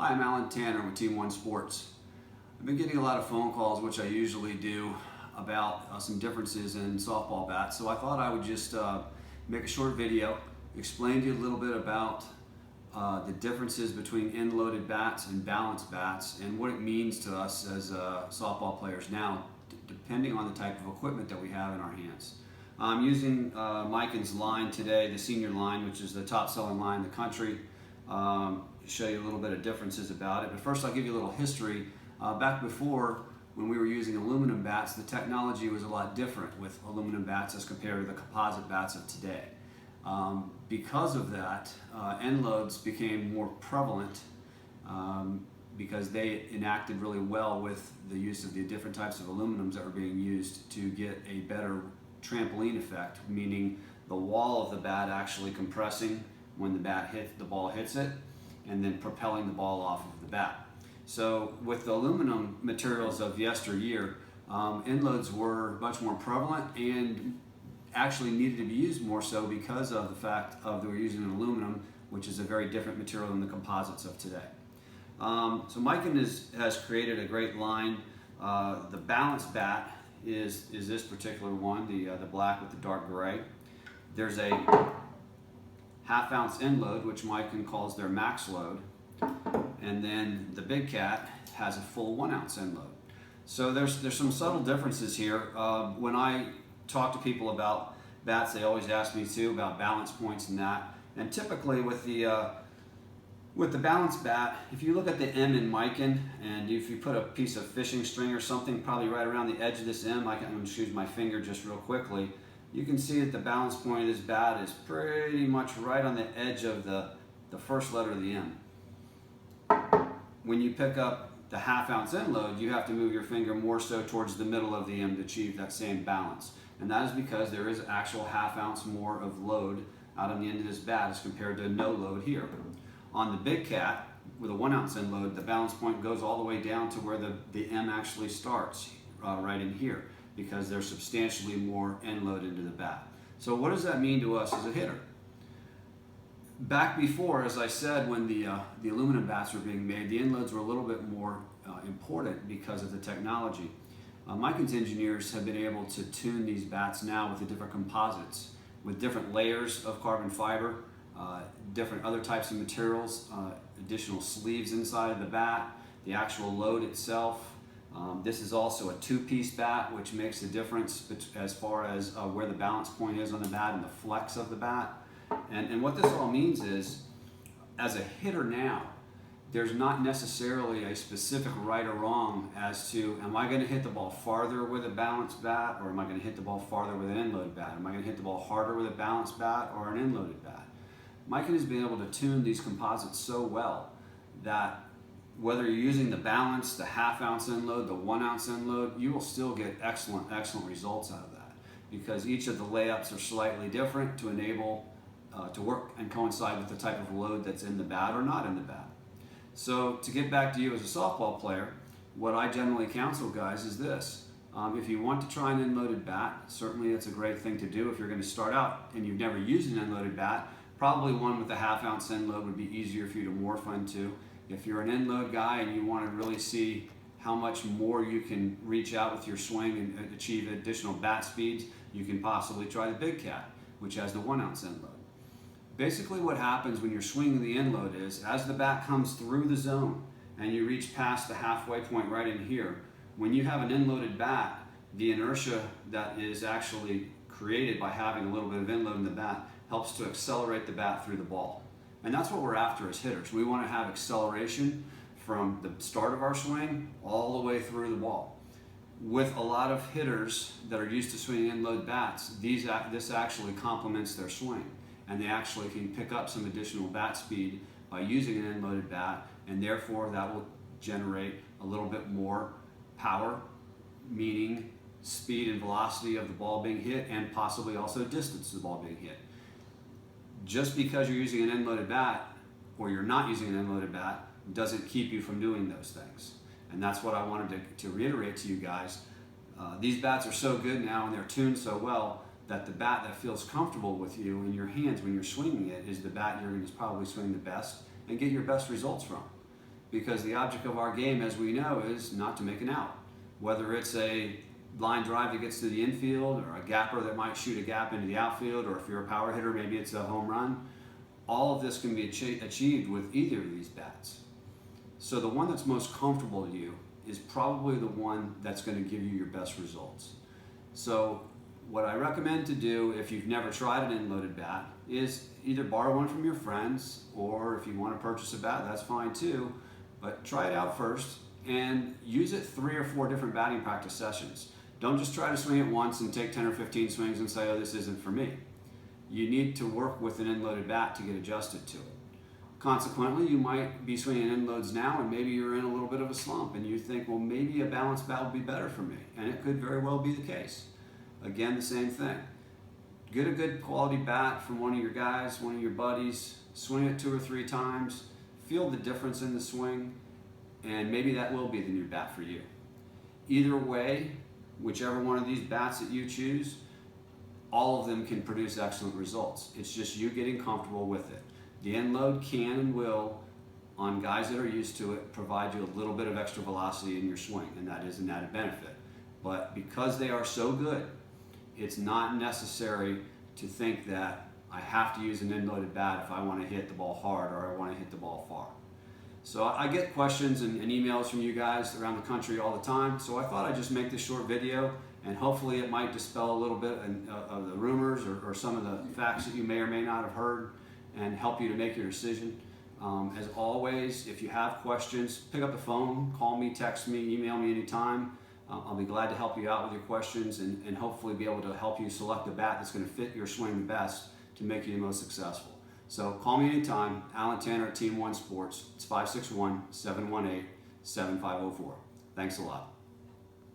Hi, I'm Alan Tanner with Team One Sports. I've been getting a lot of phone calls, which I usually do, about some differences in softball bats. So I thought I would just make a short video, explain to you a little bit about the differences between end-loaded bats and balanced bats and what it means to us as softball players now, depending on the type of equipment that we have in our hands. I'm using Miken's line today, the senior line, which is the top selling line in the country. Show you a little bit of differences about it. But first I'll give you a little history. Back before, when we were using aluminum bats, the technology was a lot different with aluminum bats as compared to the composite bats of today. Because of that, end loads became more prevalent because they enacted really well with the use of the different types of aluminums that were being used to get a better trampoline effect, meaning the wall of the bat actually compressing when the ball hits it, and then propelling the ball off of the bat. So with the aluminum materials of yesteryear, end loads were much more prevalent and actually needed to be used more so because of the fact of they were using aluminum, which is a very different material than the composites of today. So Miken has created a great line. The balanced bat is this particular one, the black with the dark gray. There's a half-ounce end load, which Miken calls their max load, and then the Big Cat has a full 1 ounce end load. So there's some subtle differences here. When I talk to people about bats, they always ask me too about balance points and that. And typically with the balanced bat, if you look at the M in Miken, and if you put a piece of fishing string or something probably right around the edge of this M, I'm going to use my finger just real quickly, you can see that the balance point of this bat is pretty much right on the edge of the first letter of the M. When you pick up the half-ounce end load, you have to move your finger more so towards the middle of the M to achieve that same balance. And that is because there is actual half-ounce more of load out on the end of this bat as compared to no load here. On the Big Cat, with a 1 ounce end load, the balance point goes all the way down to where the M actually starts, right in here, because there's substantially more end load into the bat. So what does that mean to us as a hitter? Back before, as I said, when the aluminum bats were being made, the end loads were a little bit more important because of the technology. Miken's engineers have been able to tune these bats now with the different composites, with different layers of carbon fiber, different other types of materials, additional sleeves inside of the bat, the actual load itself. This is also a two-piece bat, which makes a difference as far as where the balance point is on the bat and the flex of the bat. And what this all means is, as a hitter now, there's not necessarily a specific right or wrong as to, am I going to hit the ball farther with a balanced bat, or am I going to hit the ball farther with an end-loaded bat? Am I going to hit the ball harder with a balanced bat or an end-loaded bat? Miken has been able to tune these composites so well that whether you're using the balance, the half-ounce end load, the 1 ounce end load, you will still get excellent results out of that, because each of the layups are slightly different to enable to work and coincide with the type of load that's in the bat or not in the bat. So to get back to you as a softball player, what I generally counsel guys is this. If you want to try an end-loaded bat, certainly it's a great thing to do. If you're going to start out and you've never used an end-loaded bat, probably one with a half-ounce end load would be easier for you to morph into. If you're an end load guy and you want to really see how much more you can reach out with your swing and achieve additional bat speeds, you can possibly try the Big Cat, which has the 1 ounce end load. Basically what happens when you're swinging the end load is, as the bat comes through the zone and you reach past the halfway point right in here, when you have an end loaded bat, the inertia that is actually created by having a little bit of end load in the bat helps to accelerate the bat through the ball. And that's what we're after as hitters. We want to have acceleration from the start of our swing all the way through the ball. With a lot of hitters that are used to swinging end-load bats, this actually complements their swing, and they actually can pick up some additional bat speed by using an end-loaded bat, and therefore that will generate a little bit more power, meaning speed and velocity of the ball being hit, and possibly also distance of the ball being hit. Just because you're using an end-loaded bat or you're not using an end-loaded bat doesn't keep you from doing those things. And that's what I wanted to reiterate to you guys. These bats are so good now and they're tuned so well that the bat that feels comfortable with you in your hands when you're swinging it is the bat you're going to probably swing the best and get your best results from. because the object of our game, as we know, is not to make an out. Whether it's a line drive that gets to the infield, or a gapper that might shoot a gap into the outfield, or if you're a power hitter, maybe it's a home run. All of this can be achieved with either of these bats. So the one that's most comfortable to you is probably the one that's going to give you your best results. So what I recommend to do, if you've never tried an end-loaded bat, is either borrow one from your friends, or if you want to purchase a bat, that's fine too, but try it out first and use it 3 or 4 different batting practice sessions. Don't just try to swing it once and take 10 or 15 swings and say, oh, this isn't for me. You need to work with an end-loaded bat to get adjusted to it. Consequently, you might be swinging end loads now, and maybe you're in a little bit of a slump, and you think, well, maybe a balanced bat would be better for me, and it could very well be the case. Again, the same thing. Get a good quality bat from one of your guys, one of your buddies, swing it 2 or 3 times, feel the difference in the swing, and maybe that will be the new bat for you. Either way, whichever one of these bats that you choose, all of them can produce excellent results. It's just you getting comfortable with it. The end load can and will, on guys that are used to it, provide you a little bit of extra velocity in your swing, and that is an added benefit. But because they are so good, it's not necessary to think that I have to use an end-loaded bat if I want to hit the ball hard or I want to hit the ball far. So I get questions and emails from you guys around the country all the time, so I thought I'd just make this short video, and hopefully it might dispel a little bit of the rumors or some of the facts that you may or may not have heard, and help you to make your decision. As always, if you have questions, pick up the phone, call me, text me, email me anytime. I'll be glad to help you out with your questions and hopefully be able to help you select a bat that's going to fit your swing the best to make you the most successful. So call me anytime, Alan Tanner at Team One Sports. It's 561-718-7504. Thanks a lot.